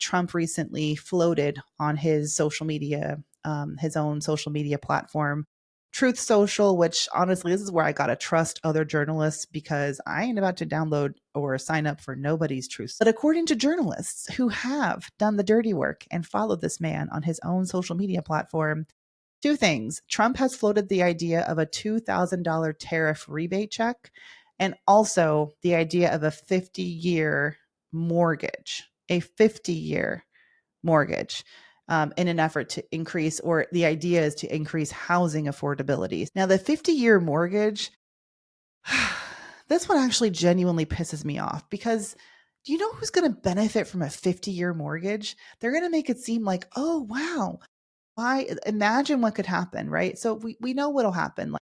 Trump recently floated on his own social media platform, Truth Social, which honestly, this is where I got to trust other journalists because I ain't about to download or sign up for nobody's truth. But according to journalists who have done the dirty work and followed this man on his own social media platform, two things. Trump has floated the idea of a $2,000 tariff rebate check and also the idea of a 50-year mortgage, a 50-year mortgage, in an effort to increase, or the idea is to increase housing affordability. Now, the 50-year mortgage, this one actually genuinely pisses me off because do you know who's going to benefit from a 50-year mortgage? They're going to make it seem like, oh, wow, why imagine what could happen, right? So we know what'll happen. Like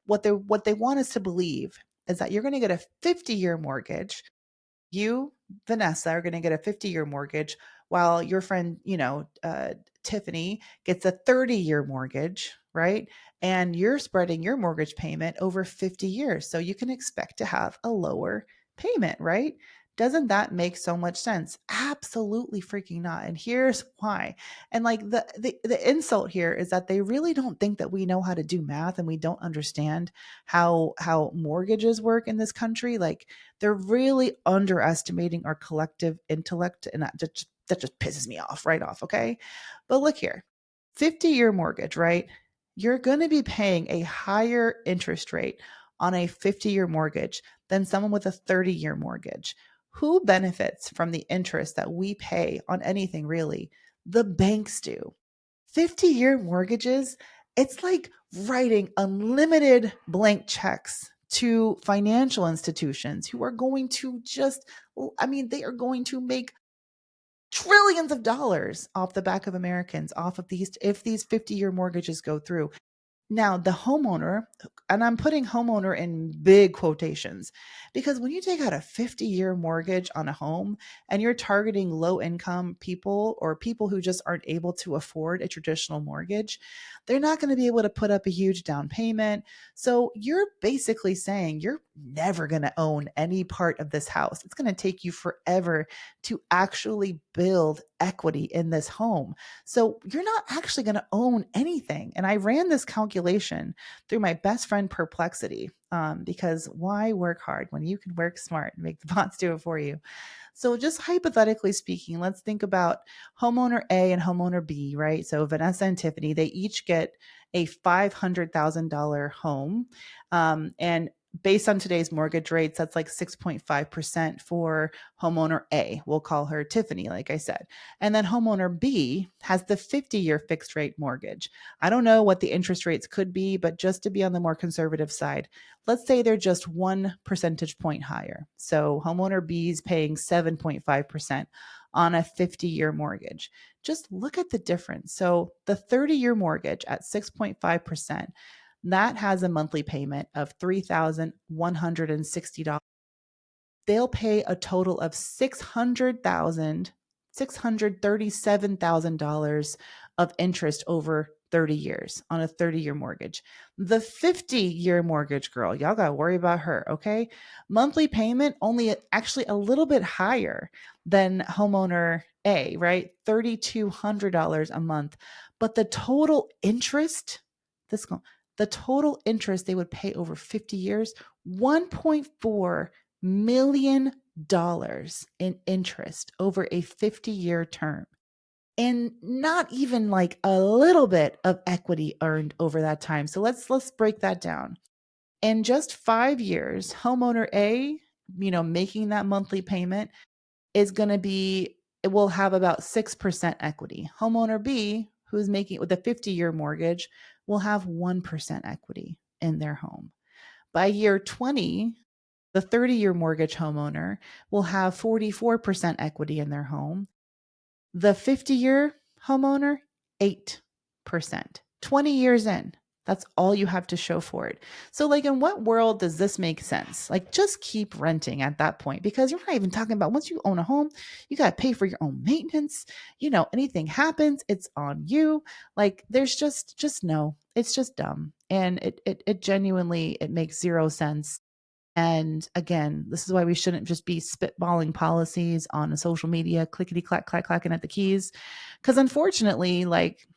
what they want us to believe is that you're going to get a 50-year mortgage. You, Vanessa, are going to get a 50-year mortgage while your friend, Tiffany gets a 30-year mortgage, right? And you're spreading your mortgage payment over 50 years. So you can expect to have a lower payment, right? Doesn't that make so much sense? Absolutely freaking not. And here's why. And like the insult here is that they really don't think that we know how to do math and we don't understand how mortgages work in this country. Like they're really underestimating our collective intellect, and that just pisses me off right off, okay? But look here. 50-year mortgage, right? You're going to be paying a higher interest rate on a 50-year mortgage than someone with a 30-year mortgage. Who benefits from the interest that we pay on anything really? The banks do. 50-year mortgages, it's like writing unlimited blank checks to financial institutions who are going to they are going to make trillions of dollars off the back of Americans, off of these, if these 50-year mortgages go through. Now, the homeowner, and I'm putting homeowner in big quotations, because when you take out a 50-year mortgage on a home and you're targeting low income people or people who just aren't able to afford a traditional mortgage, they're not going to be able to put up a huge down payment. So you're basically saying you're never going to own any part of this house. It's going to take you forever to actually build equity in this home. So you're not actually going to own anything. And I ran this calculation through my best friend Perplexity, because why work hard when you can work smart and make the bots do it for you? So just hypothetically speaking, let's think about homeowner A and homeowner B, right? So Vanessa and Tiffany, they each get a $500,000 home. And based on today's mortgage rates, that's like 6.5% for homeowner A. We'll call her Tiffany, like I said. And then homeowner B has the 50-year fixed rate mortgage. I don't know what the interest rates could be, but just to be on the more conservative side, let's say they're just 1 percentage point higher. So homeowner B is paying 7.5% on a 50-year mortgage. Just look at the difference. So the 30-year mortgage at 6.5%, that has a monthly payment of $3,160. They'll pay a total of $637,000 of interest over 30 years on a 30-year mortgage. The 50-year mortgage, girl, y'all got to worry about her, okay? Monthly payment only actually a little bit higher than homeowner A, right? $3,200 a month. But this the total interest they would pay over 50 years, $1.4 million in interest over a 50-year term. And not even like a little bit of equity earned over that time. So let's break that down. In just 5 years, homeowner A, making that monthly payment is going to be, it will have about 6% equity. Homeowner B, who's making it with a 50-year mortgage, will have 1% equity in their home. By year 20, the 30-year mortgage homeowner will have 44% equity in their home. The 50-year homeowner, 8%. 20 years in, that's all you have to show for it. So like, in what world does this make sense? Like, just keep renting at that point, because you're not even talking about, once you own a home, you got to pay for your own maintenance. Anything happens, it's on you. Like, there's just no, it's just dumb. And it genuinely, it makes zero sense. And again, this is why we shouldn't just be spitballing policies on a social media, clickety clack, clack, clacking at the keys. Because unfortunately, like,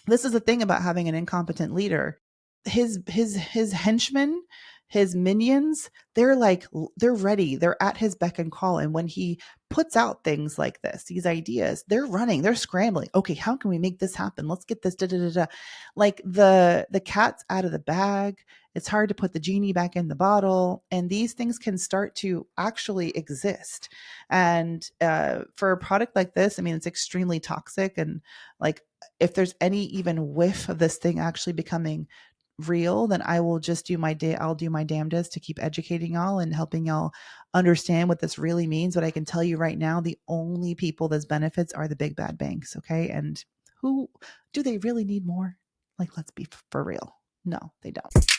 this is the thing about having an incompetent leader. His henchmen, his minions, they're like, they're ready, they're at his beck and call. And when he puts out things like this, these ideas, they're running, they're scrambling. Okay, how can we make this happen? Let's get this da, da, da, da. Like, the cat's out of the bag. It's hard to put the genie back in the bottle, and these things can start to actually exist. And for a product like this, I mean, it's extremely toxic. And like, if there's any even whiff of this thing actually becoming real, then I will just do my day. I'll do my damnedest to keep educating y'all and helping y'all understand what this really means. But I can tell you right now, the only people this benefits are the big bad banks. Okay. And who do they really need more? Like, let's be for real. No, they don't.